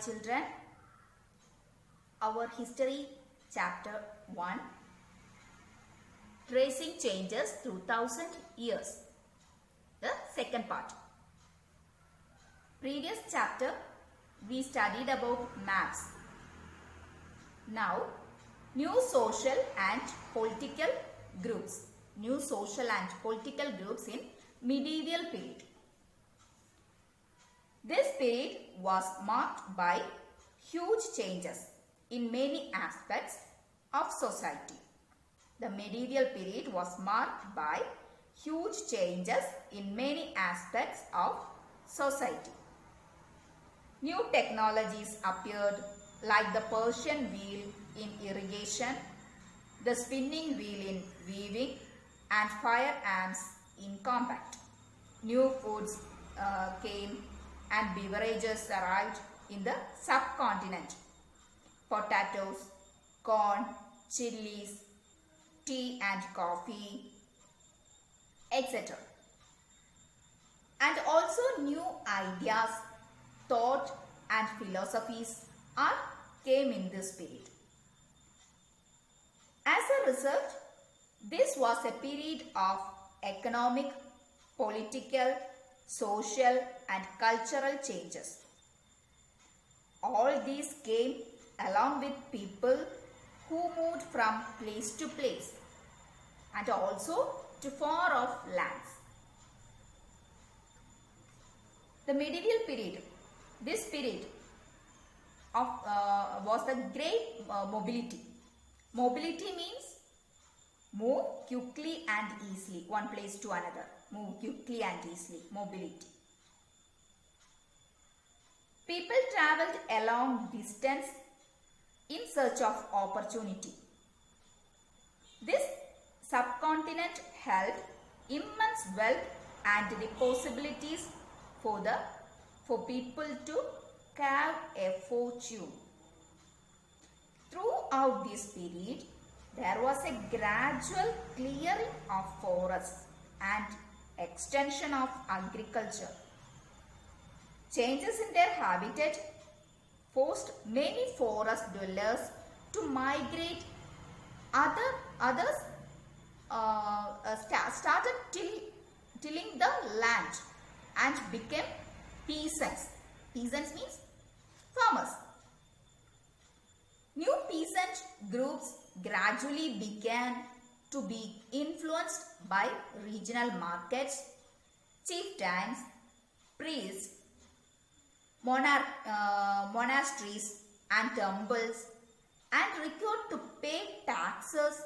children, our history chapter 1, tracing changes through 1000 years, the second part. Previous chapter we studied about maps. Now new social and political groups in medieval period. This period was marked by huge changes in many aspects of society. The medieval period was marked by huge changes in many aspects of society. New technologies appeared like the Persian wheel in irrigation, the spinning wheel in weaving, and firearms in combat. New foods came and beverages arrived in the subcontinent. Potatoes, corn, chilies, tea and coffee, etc. And also new ideas, thought and philosophies came in this period. As a result, this was a period of economic, political, social and cultural changes. All these came along with people who moved from place to place and also to far off lands. The medieval period, this period of was the great mobility. Mobility means move quickly and easily, one place to another. Move quickly and easily, mobility. People travelled a long distance in search of opportunity. This subcontinent held immense wealth and the possibilities for people to carve a fortune. Throughout this period, there was a gradual clearing of forests and extension of agriculture. Changes in their habitat forced many forest dwellers to migrate. Others started tilling the land and became peasants. Peasants means farmers. New peasant groups gradually began to be influenced by regional markets, chieftains, priests, monasteries and temples, and required to pay taxes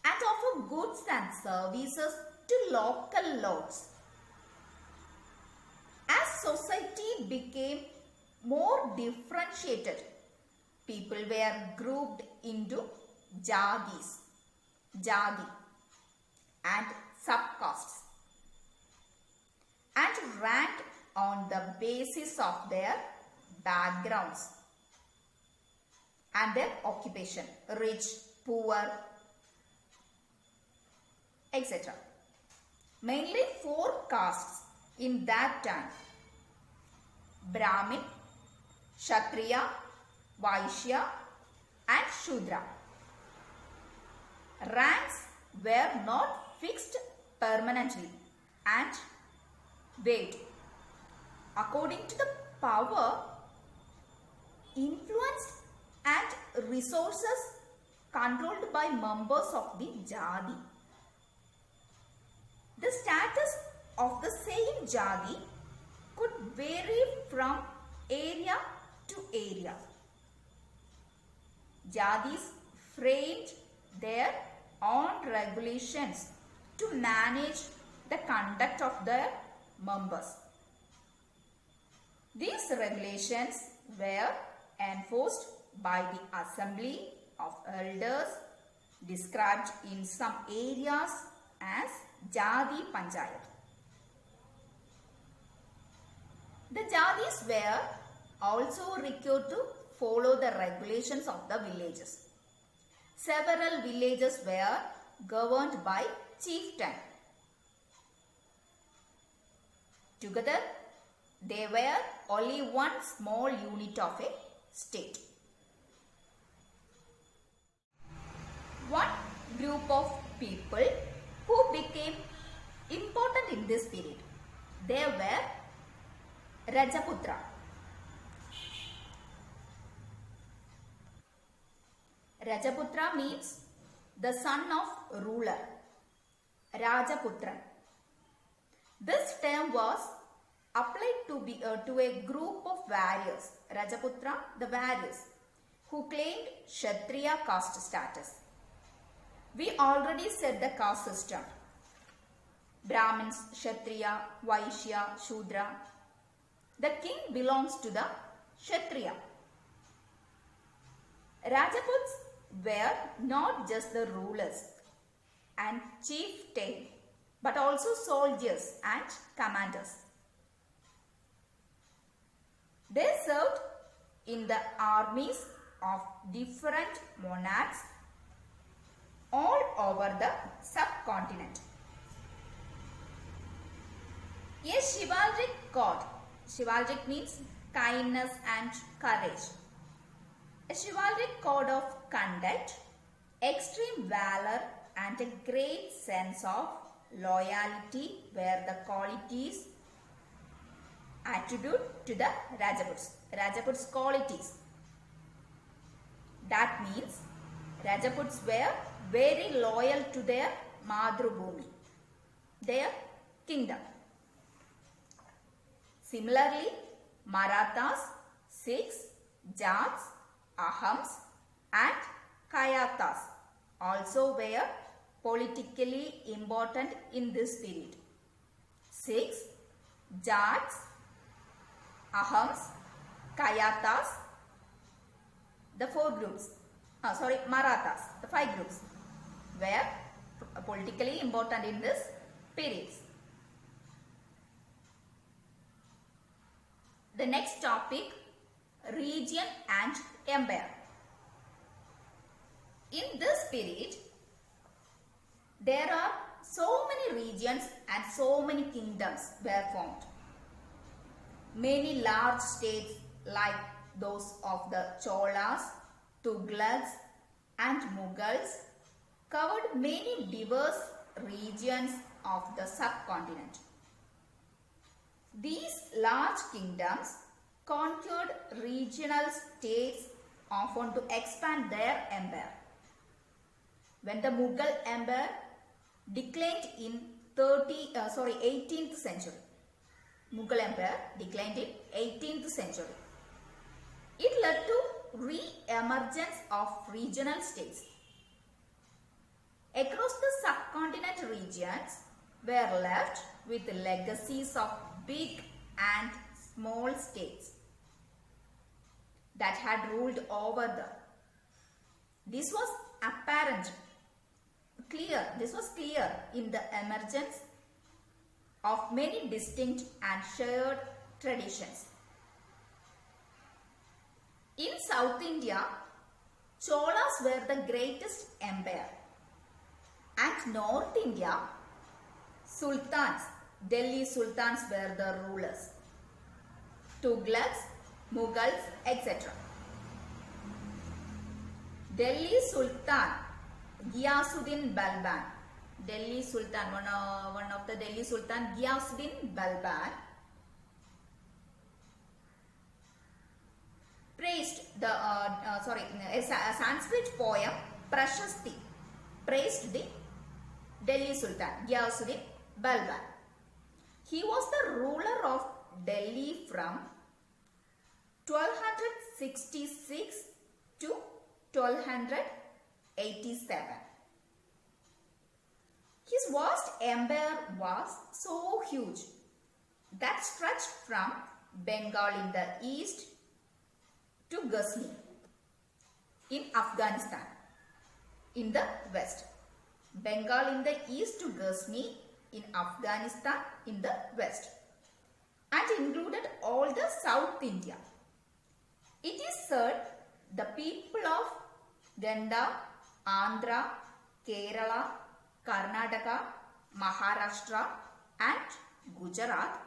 and offer goods and services to local lords. As society became more differentiated, people were grouped into jati and subcastes and ranked on the basis of their backgrounds and their occupation, rich, poor, etc. Mainly 4 castes in that time: Brahmin, Kshatriya, Vaishya and Shudra. Ranks were not fixed permanently and weighed according to the power, influence and resources controlled by members of the jati. The status of the same jati could vary from area to area. Jatis framed their own regulations to manage the conduct of their members. These regulations were enforced by the assembly of elders, described in some areas as Jati Panchayat. The Jatis were also required to follow the regulations of the villages. Several villages were governed by chieftain. Together, they were only one small unit of a state. One group of people who became important in this period, they were Rajaputra. Rajaputra means the son of ruler, Rajaputran. This term was applied to a group of warriors, Rajaputra, the warriors, who claimed Kshatriya caste status. We already said the caste system. Brahmins, Kshatriya, Vaishya, Shudra. The king belongs to the Kshatriya. Rajputs were not just the rulers and chieftains, but also soldiers and commanders. They served in the armies of different monarchs all over the subcontinent. A chivalric code. Chivalric means kindness and courage. A chivalric code of conduct, extreme valor and a great sense of loyalty were the qualities attributed to the Rajputs. Rajputs qualities. That means Rajputs were very loyal to their Madhrubhumi, their kingdom. Similarly, Marathas, Sikhs, Jats, Ahams and Kayathas also were politically important in this period. Sikhs, Jats, Ahams, Kayathas, the four groups, Marathas, the five groups were politically important in this period. The next topic, region and empire. In this period, there are so many regions and so many kingdoms were formed. Many large states like those of the Cholas, Tughlaqs and Mughals covered many diverse regions of the subcontinent. These large kingdoms conquered regional states often to expand their empire. When the Mughal Empire declined in 18th century, Mughal Empire declined in 18th century. It led to re-emergence of regional states. Across the subcontinent, regions were left with legacies of big and small states that had ruled over them. This was clear in the emergence of many distinct and shared traditions. In South India, Cholas were the greatest empire, and North India, Sultans, Delhi Sultans were the rulers, Tughlaqs, Mughals, etc. Delhi Sultan Ghiyasuddin Balban, Delhi Sultan, one of the Delhi Sultan Ghiyasuddin Balban praised a Sanskrit poem Prashasti praised the Delhi Sultan Ghiyasuddin Balban. He was the ruler of Delhi from 1266 to 1287. His vast empire was so huge that stretched from Bengal in the east to Ghazni in Afghanistan in the west. Bengal in the east to Ghazni in Afghanistan in the west, and included all the South India. It is said the people of Ganda, Andhra, Kerala, Karnataka, Maharashtra and Gujarat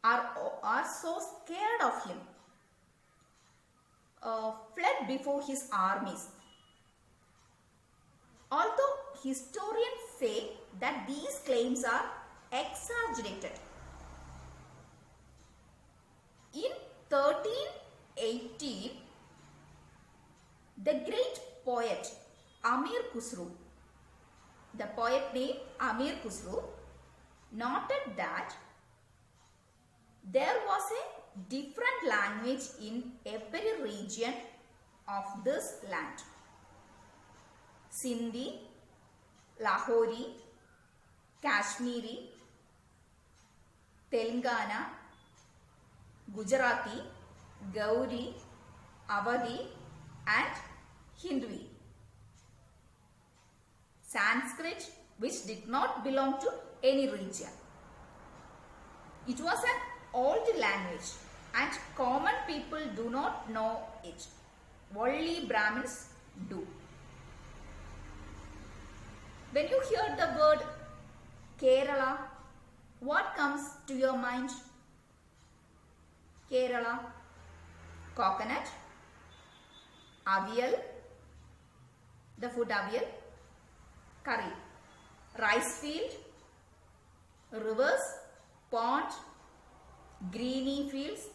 are so scared of him fled before his armies. Although historians say that these claims are exaggerated. In 1318, the great poet Amir Khusro, the poet named Amir Khusro, noted that there was a different language in every region of this land. Sindhi, Lahori, Kashmiri, Telangana, Gujarati, Gauri, Awadhi and Hindvi. Sanskrit, which did not belong to any region. It was an old language and common people do not know it. Only Brahmins do. When you hear the word Kerala, what comes to your mind? Kerala, coconut, avial, the food avial, curry, rice field, rivers, pond, greeny fields,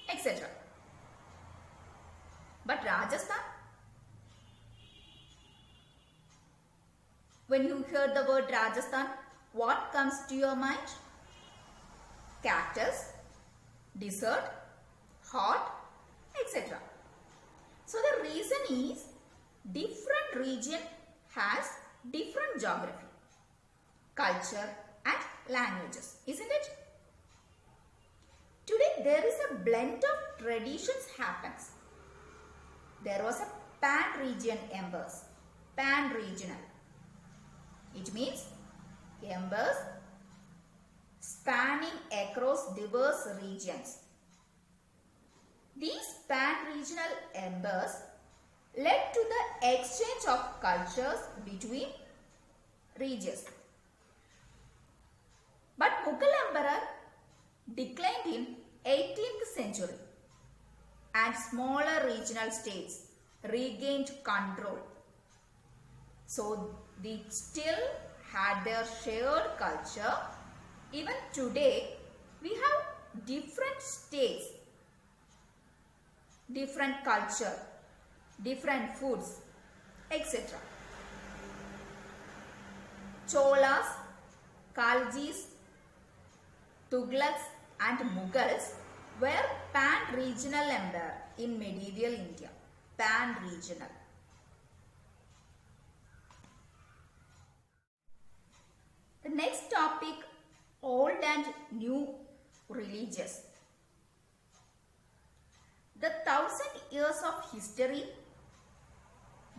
etc. But Rajasthan, when you hear the word Rajasthan, what comes to your mind? Cactus, desert, hot, etc. So the reason is different region has different geography, culture and languages, isn't it? Today there is a blend of traditions happens. There was a pan-region empires, pan-regional. It means empires spanning across diverse regions. These pan-regional empires led to the exchange of cultures between regions. But Mughal Emperor declined in 18th century and smaller regional states regained control. So they still had their shared culture. Even today we have different states, different culture, different foods, etc. Cholas, Khaljis, Tughlaqs and Mughals were pan-regional empire in medieval India. Pan-regional. The next topic, old and new religions. The 1000 years of history,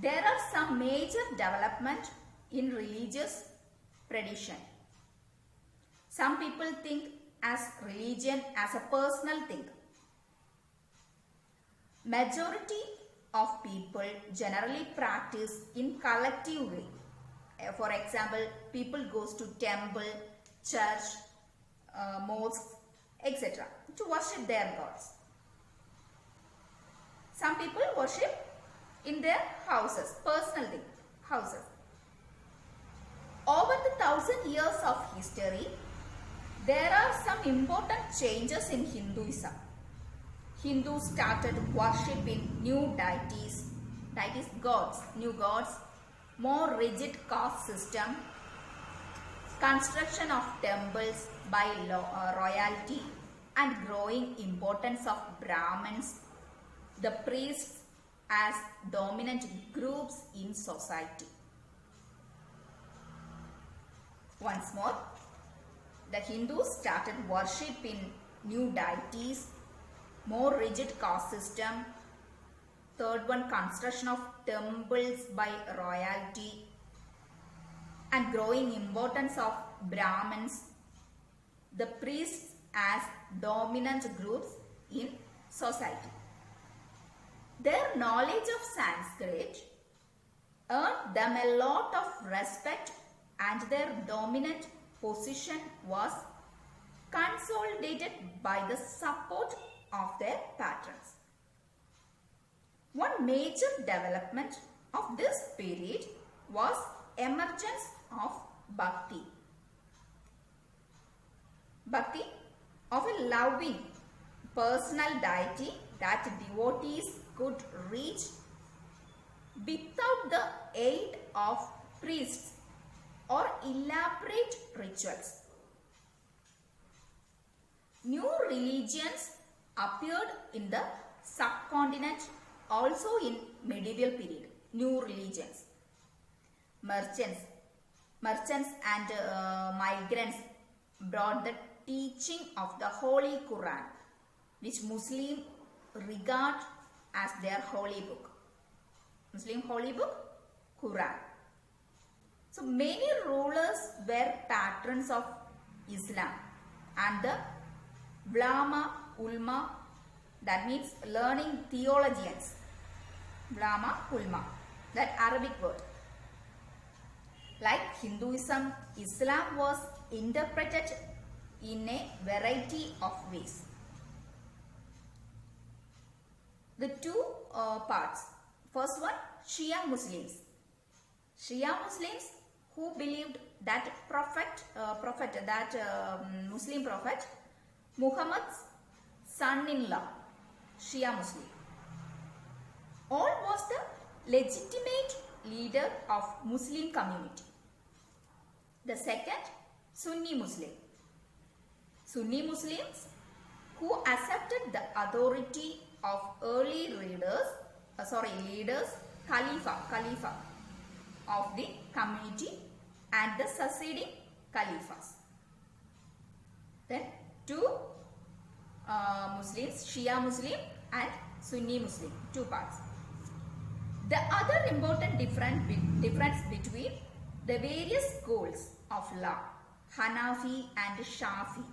there are some major development in religious tradition. Some people think as religion as a personal thing. Majority of people generally practice in collective way. For example, people goes to temple, church, mosques, etc. to worship their gods. Some people worship in their houses, personally, houses. Over the 1000 years of history, there are some important changes in Hinduism. Hindus started worshipping new deities, gods, new gods, more rigid caste system, construction of temples by royalty and growing importance of Brahmins, the priests as dominant groups in society. Once more, the Hindus started worshipping new deities, more rigid caste system, third one, construction of temples by royalty and growing importance of Brahmins, the priests as dominant groups in society. Their knowledge of Sanskrit earned them a lot of respect and their dominant position was consolidated by the support of their patrons. One major development of this period was emergence of Bhakti. Bhakti of a loving personal deity that devotees could reach without the aid of priests or elaborate rituals. New religions appeared in the subcontinent also in medieval period. New religions. Merchants and migrants brought the teaching of the Holy Quran, which Muslims regard as their holy book. Muslim holy book, Quran. So many rulers were patrons of Islam, and the ulama, that means learning theologians. Ulama, that Arabic word. Like Hinduism, Islam was interpreted in a variety of ways. The two parts. First one, Shia Muslims. Shia Muslims who believed that Muslim prophet, Muhammad's son-in-law, Shia Muslim. All was the legitimate leader of Muslim community. The second, Sunni Muslim. Sunni Muslims who accepted the authority of early leaders, Khalifa of the community and the succeeding Caliphs. Then two Muslims, Shia Muslim and Sunni Muslim, two parts. The other important difference between the various schools of law, Hanafi and Shafi,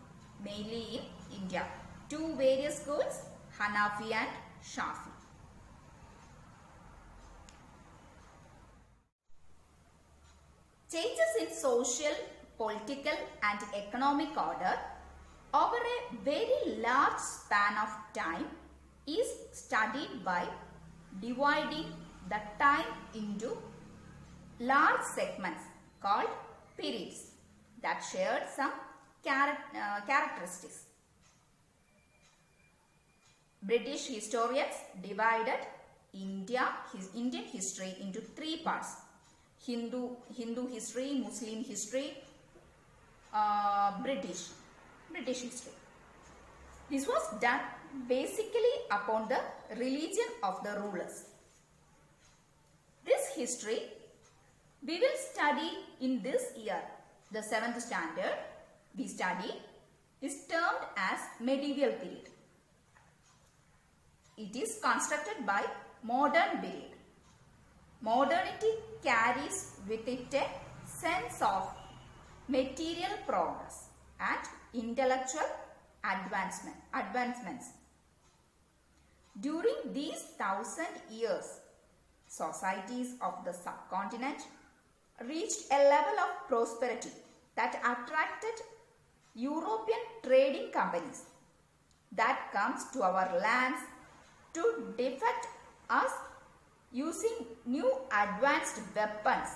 mainly in India. Two various schools, Hanafi and Shafi. Changes in social, political and economic order over a very large span of time is studied by dividing the time into large segments called periods that shared some characteristics. British historians divided Indian history into three parts: Hindu history, Muslim history, British history. This was done basically upon the religion of the rulers. This history we will study in this year, the 7th standard. We study is termed as medieval period. It is constructed by modern period. Modernity carries with it a sense of material progress and intellectual advancements. During these 1,000 years, societies of the subcontinent reached a level of prosperity that attracted European trading companies that comes to our lands to defect us using new advanced weapons,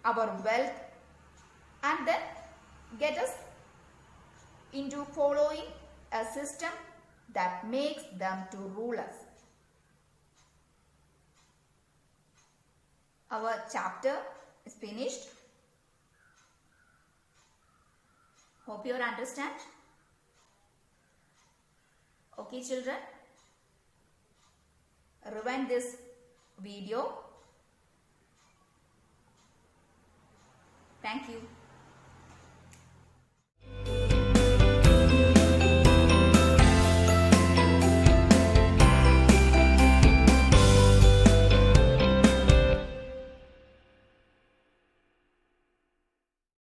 our wealth, and then get us into following a system that makes them to rule us. Our chapter is finished. Hope you understand. Okay, children. Rewind this video. Thank you.